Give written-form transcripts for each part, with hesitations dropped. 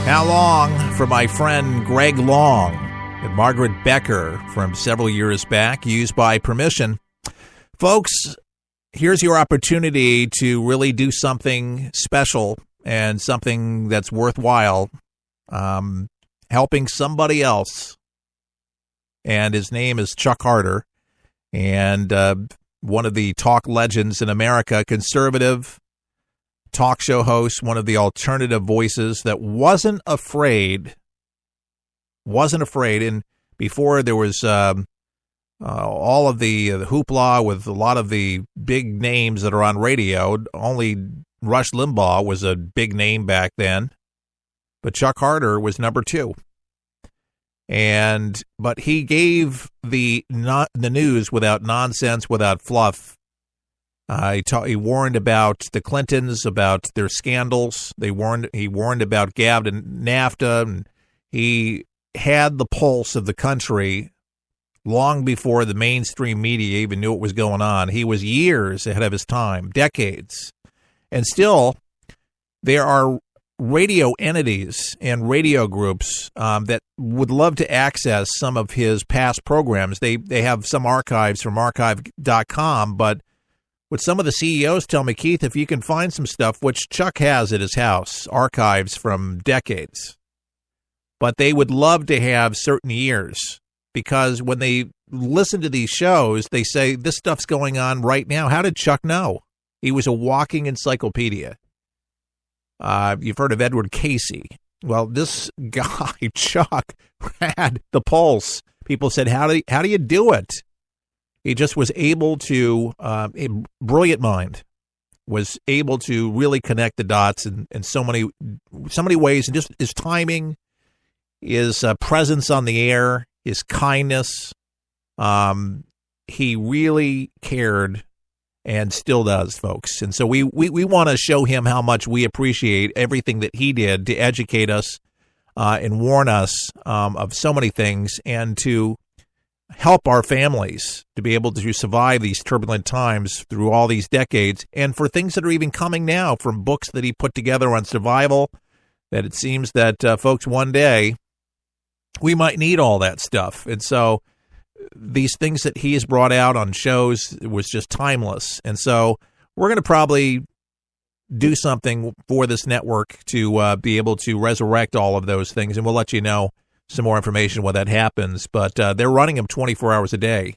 How Long for my friend Greg Long and Margaret Becker from several years back, used by permission. Folks, here's your opportunity to really do something special and something that's worthwhile, helping somebody else. And his name is Chuck Harder, and one of the talk legends in America, conservative talk show host, one of the alternative voices that wasn't afraid. And before there was all of the hoopla with a lot of the big names that are on radio, only Rush Limbaugh was a big name back then, but Chuck Harder was number two. But he gave the news without nonsense, without fluff. He warned about the Clintons, about their scandals. He warned about Gab and NAFTA, and he had the pulse of the country long before the mainstream media even knew what was going on. He was years ahead of his time, decades. And still, there are radio entities and radio groups that would love to access some of his past programs. They have some archives from archive.com, but what some of the CEOs tell me, Keith, if you can find some stuff, which Chuck has at his house, archives from decades, but they would love to have certain years, because when they listen to these shows, they say, this stuff's going on right now. How did Chuck know? He was a walking encyclopedia. You've heard of Edward Casey. Well, this guy, Chuck, had the pulse. People said, how do you do it? He just was able to, a brilliant mind, was able to really connect the dots in so many ways. And just his timing, his presence on the air, his kindness, he really cared and still does, folks. And so we want to show him how much we appreciate everything that he did to educate us and warn us of so many things, and to help our families to be able to survive these turbulent times through all these decades, and for things that are even coming now from books that he put together on survival, that it seems that, folks, one day we might need all that stuff. And so these things that he has brought out on shows was just timeless. And so we're going to probably do something for this network to be able to resurrect all of those things, and we'll let you know some more information when that happens. But they're running them 24 hours a day,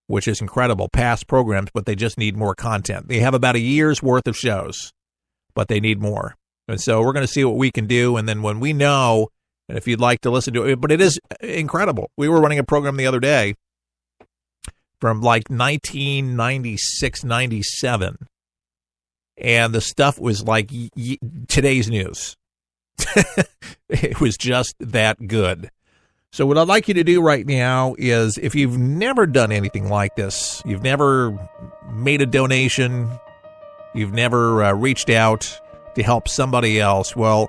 which is incredible. Past programs, but they just need more content. They have about a year's worth of shows, but they need more. And so we're going to see what we can do. And then when we know, and if you'd like to listen to it, but it is incredible. We were running a program the other day from like 1996, 97. And the stuff was like today's news. It was just that good. So what I'd like you to do right now is, if you've never done anything like this, you've never made a donation, you've never reached out to help somebody else, well,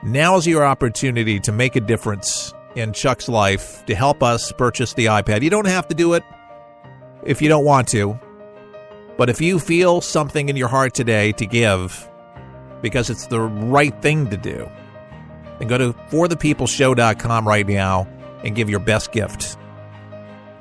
now's your opportunity to make a difference in Chuck's life, to help us purchase the iPad. You don't have to do it if you don't want to, but if you feel something in your heart today to give, because it's the right thing to do, then go to forthepeopleshow.com right now and give your best gift.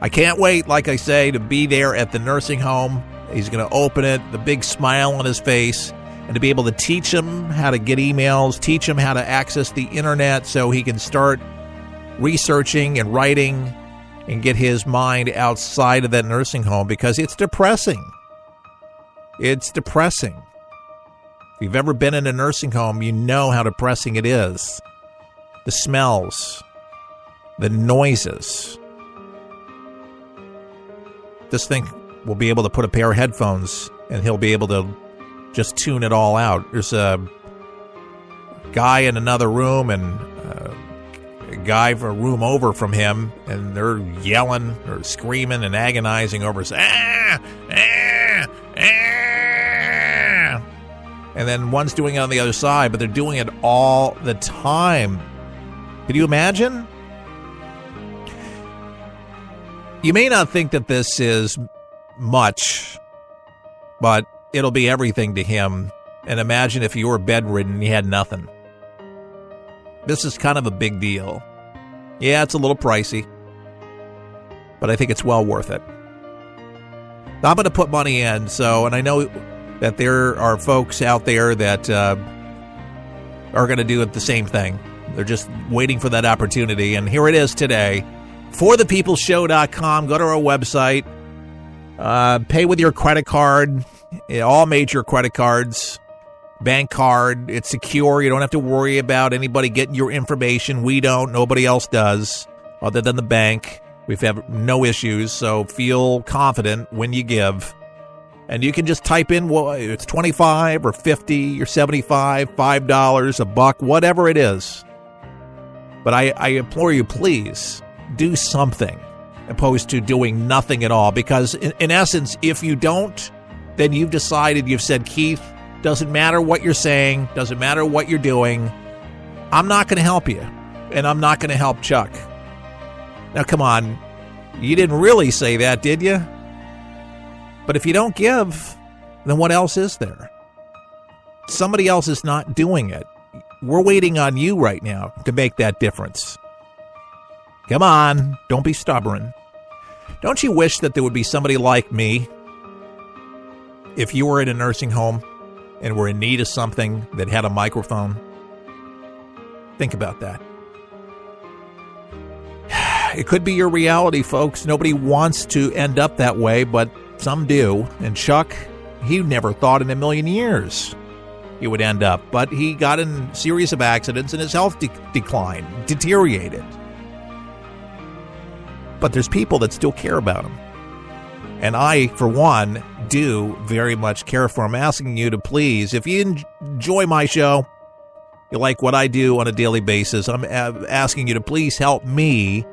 I can't wait, like I say, to be there at the nursing home. He's going to open it, the big smile on his face, and to be able to teach him how to get emails, teach him how to access the internet so he can start researching and writing and get his mind outside of that nursing home, because it's depressing. It's depressing. If you've ever been in a nursing home, you know how depressing it is. The smells, the noises. This thing will be able to put a pair of headphones, and he'll be able to just tune it all out. There's a guy in another room and a guy for a room over from him, and they're yelling or screaming and agonizing over us. And then one's doing it on the other side, but they're doing it all the time. Can you imagine? You may not think that this is much, but it'll be everything to him. And imagine if you were bedridden and you had nothing. This is kind of a big deal. Yeah, it's a little pricey, but I think it's well worth it. I'm going to put money in, and I know that there are folks out there that are going to do it the same thing. They're just waiting for that opportunity, and here it is today. ForThePeopleShow.com. Go to our website. Pay with your credit card, all major credit cards, bank card. It's secure. You don't have to worry about anybody getting your information. We don't. Nobody else does, other than the bank. We've had no issues, so feel confident when you give. And you can just type in, well, it's 25 or 50 or 75, $5, $1, whatever it is. But I implore you, please, do something opposed to doing nothing at all. Because in essence, if you don't, then you've decided, you've said, Keith, doesn't matter what you're saying, doesn't matter what you're doing, I'm not going to help you, and I'm not going to help Chuck. Now, come on, you didn't really say that, did you? But if you don't give, then what else is there? Somebody else is not doing it. We're waiting on you right now to make that difference. Come on, don't be stubborn. Don't you wish that there would be somebody like me, if you were in a nursing home and were in need of something that had a microphone? Think about that. It could be your reality, folks. Nobody wants to end up that way, but some do. And Chuck, he never thought in a million years he would end up. But he got in a series of accidents and his health declined, deteriorated. But there's people that still care about him. And I, for one, do very much care for him. I'm asking you to please, if you enjoy my show, you like what I do on a daily basis, I'm asking you to please help me.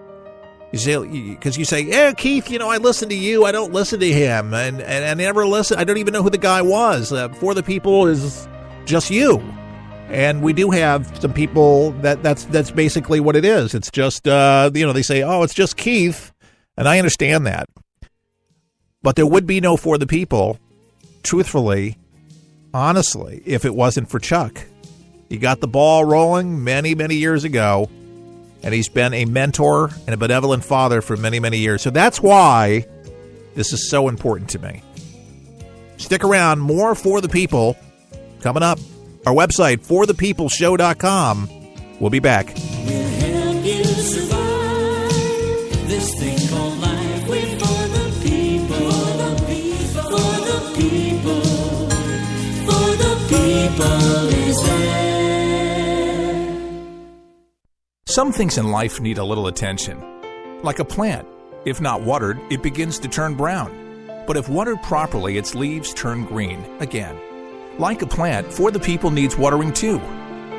Because you say, yeah, Keith, I listen to you. I don't listen to him. And I never listen. I don't even know who the guy was. For the People is just you. And we do have some people that's basically what it is. It's just, they say, oh, it's just Keith. And I understand that. But there would be no For the People, truthfully, honestly, if it wasn't for Chuck. He got the ball rolling many, many years ago. And he's been a mentor and a benevolent father for many, many years. So that's why this is so important to me. Stick around. More For the People coming up. Our website, ForThePeopleShow.com. We'll be back. We'll help you survive this thing called life. We're for the people. For the people. For the people is there. Some things in life need a little attention. Like a plant. If not watered, it begins to turn brown. But if watered properly, its leaves turn green again. Like a plant, For the People needs watering too.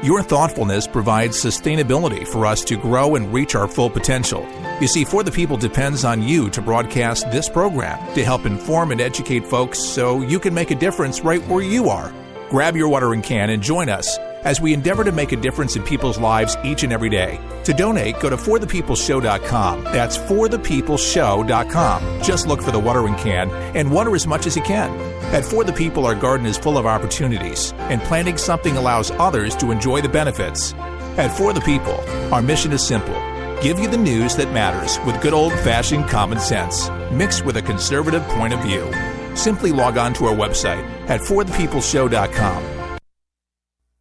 Your thoughtfulness provides sustainability for us to grow and reach our full potential. You see, For the People depends on you to broadcast this program to help inform and educate folks so you can make a difference right where you are. Grab your watering can and join us as we endeavor to make a difference in people's lives each and every day. To donate, go to ForThePeopleShow.com. That's ForThePeopleShow.com. Just look for the watering can and water as much as you can. At For the People, our garden is full of opportunities, and planting something allows others to enjoy the benefits. At For the People, our mission is simple. Give you the news that matters with good old-fashioned common sense, mixed with a conservative point of view. Simply log on to our website at ForThePeopleShow.com.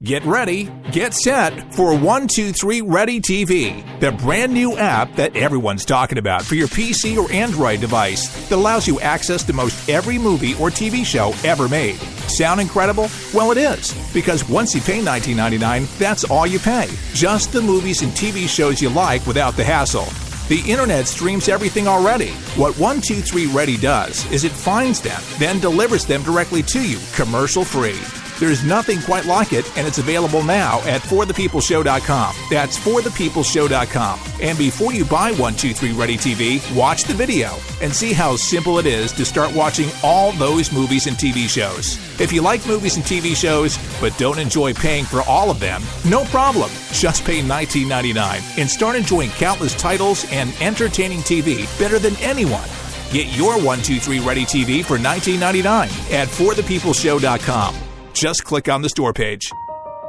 Get ready, get set for 123 Ready TV, the brand new app that everyone's talking about for your PC or Android device that allows you access to most every movie or TV show ever made. Sound incredible? Well, it is, because once you pay $19.99, that's all you pay. Just the movies and TV shows you like without the hassle. The internet streams everything already. What 123 Ready does is it finds them, then delivers them directly to you, commercial-free. There's nothing quite like it, and it's available now at ForThePeopleShow.com. That's ForThePeopleShow.com. And before you buy 123 Ready TV, watch the video and see how simple it is to start watching all those movies and TV shows. If you like movies and TV shows, but don't enjoy paying for all of them, no problem. Just pay $19.99 and start enjoying countless titles and entertaining TV better than anyone. Get your 123 Ready TV for $19.99 at ForThePeopleShow.com. Just click on the store page.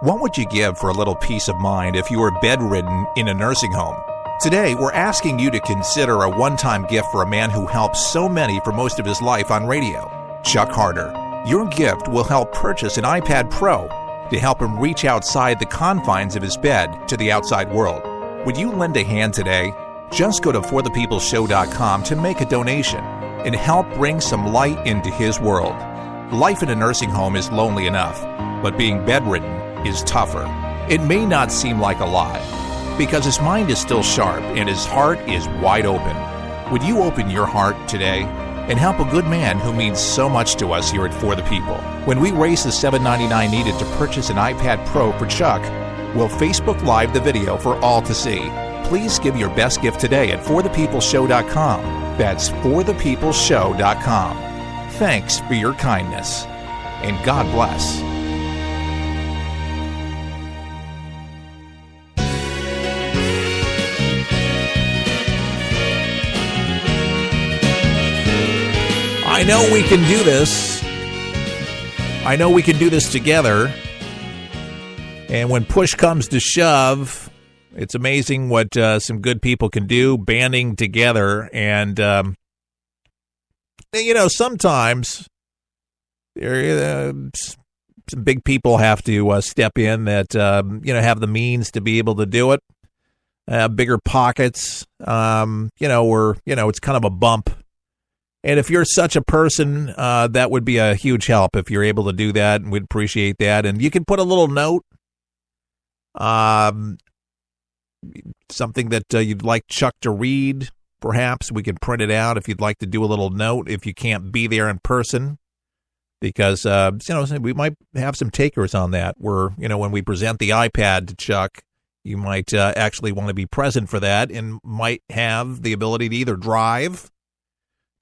What would you give for a little peace of mind if you were bedridden in a nursing home? Today, we're asking you to consider a one-time gift for a man who helped so many for most of his life on radio, Chuck Harder. Your gift will help purchase an iPad Pro to help him reach outside the confines of his bed to the outside world. Would you lend a hand today? Just go to forthepeopleshow.com to make a donation and help bring some light into his world. Life in a nursing home is lonely enough, but being bedridden is tougher. It may not seem like a lot, because his mind is still sharp and his heart is wide open. Would you open your heart today and help a good man who means so much to us here at For the People? When we raise the $7.99 needed to purchase an iPad Pro for Chuck, we'll Facebook Live the video for all to see. Please give your best gift today at forthepeopleshow.com. That's forthepeopleshow.com. Thanks for your kindness, and God bless. I know we can do this. I know we can do this together. And when push comes to shove, it's amazing what some good people can do, banding together. And, sometimes some big people have to step in that, have the means to be able to do it. Bigger pockets, it's kind of a bump. And if you're such a person, that would be a huge help if you're able to do that, and we'd appreciate that. And you can put a little note, something that you'd like Chuck to read, perhaps. We can print it out if you'd like to do a little note if you can't be there in person, because, we might have some takers on that where, when we present the iPad to Chuck, you might actually want to be present for that and might have the ability to either drive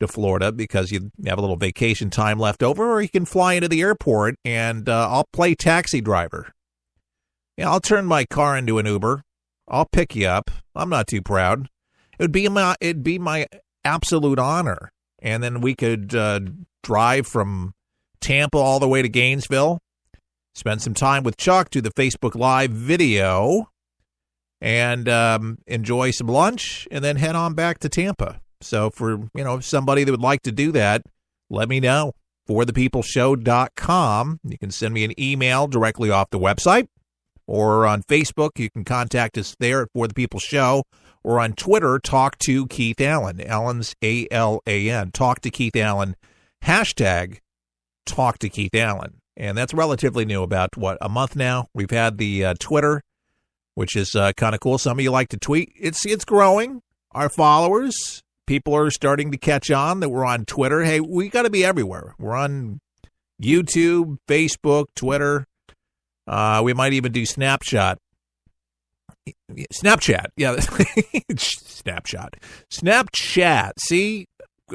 to Florida because you have a little vacation time left over, or you can fly into the airport and I'll play taxi driver. Yeah, I'll turn my car into an Uber. I'll pick you up. I'm not too proud. It'd be my absolute honor. And then we could drive from Tampa all the way to Gainesville, spend some time with Chuck, do the Facebook Live video, and enjoy some lunch, and then head on back to Tampa. So for, somebody that would like to do that, let me know. forthepeopleshow.com. You can send me an email directly off the website, or on Facebook. You can contact us there at For the People Show, or on Twitter, Talk to Keith Allen. Allen's A-L-A-N. Talk to Keith Allen. Hashtag Talk to Keith Allen. And that's relatively new, about, a month now. We've had the Twitter, which is kind of cool. Some of you like to tweet. It's growing. Our followers, people are starting to catch on that we're on Twitter. Hey, we got to be everywhere. We're on YouTube, Facebook, Twitter. We might even do Snapchat. Yeah. Snapchat. See,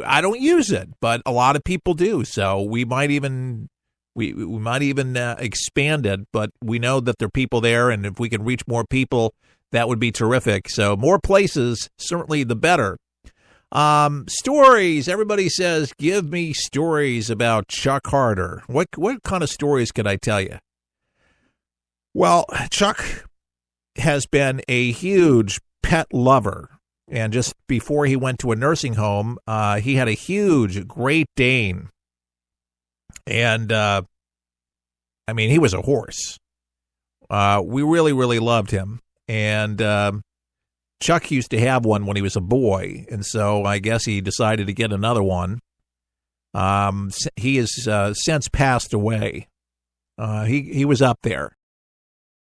I don't use it, but a lot of people do. So we might even expand it, but we know that there are people there, and if we can reach more people, that would be terrific. So more places, certainly the better. Stories. Everybody says, give me stories about Chuck Harder. What kind of stories could I tell you? Well, Chuck has been a huge pet lover. And just before he went to a nursing home, he had a huge Great Dane. And, he was a horse. We really, really loved him. And Chuck used to have one when he was a boy, and so I guess he decided to get another one. He has since passed away. He was up there.